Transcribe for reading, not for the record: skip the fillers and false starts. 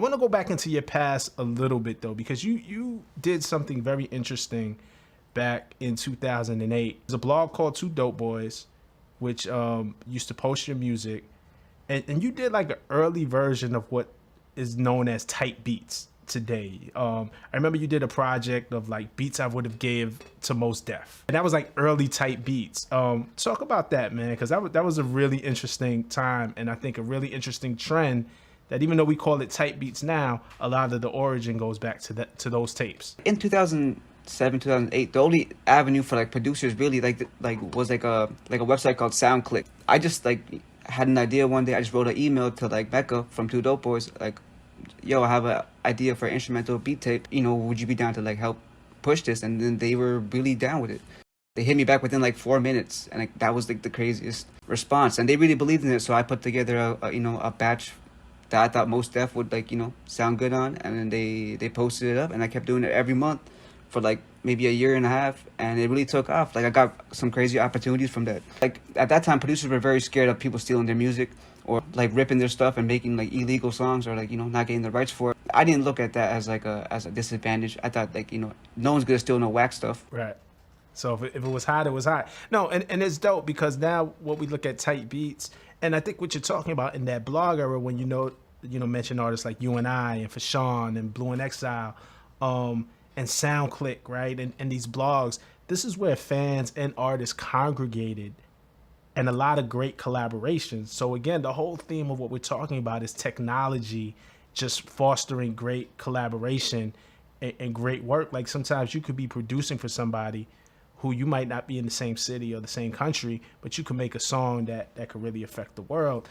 I want to go back into your past a little bit though, because you did something very interesting back in 2008. There's a blog called Two Dope Boys, which used to post your music, and you did like an early version of what is known as type beats today. I remember you did a project of like beats I would have gave to Mos Def, and that was like early type beats. Talk about that, man, because that was a really interesting time, and I think a really interesting trend. That even though we call it type beats now, a lot of the origin goes back to those tapes. In 2007, 2008, the only avenue for like producers really was like a website called SoundClick. I just like had an idea one day. I just wrote an email to like Becca from Two Dope Boys, like, yo, I have an idea for an instrumental beat tape. You know, would you be down to like help push this? And then they were really down with it. They hit me back within like 4 minutes, and like that was like the craziest response. And they really believed in it, so I put together a batch that I thought Mos Def would like, sound good on, and then they posted it up, and I kept doing it every month for like maybe a year and a half, and it really took off. Like I got some crazy opportunities from that. Like at that time, producers were very scared of people stealing their music or like ripping their stuff and making like illegal songs or like, not getting the rights for it. I didn't look at that as like as a disadvantage. I thought like, no one's gonna steal no whack stuff. Right. So if it was hot, it was hot. No, and it's dope because now what we look at type beats, and I think what you're talking about in that blog era when mention artists like You and I and Fashawn and Blue and Exile, and SoundClick, right? And these blogs, this is where fans and artists congregated and a lot of great collaborations. So again, the whole theme of what we're talking about is technology just fostering great collaboration and great work. Like sometimes you could be producing for somebody who you might not be in the same city or the same country, but you can make a song that could really affect the world.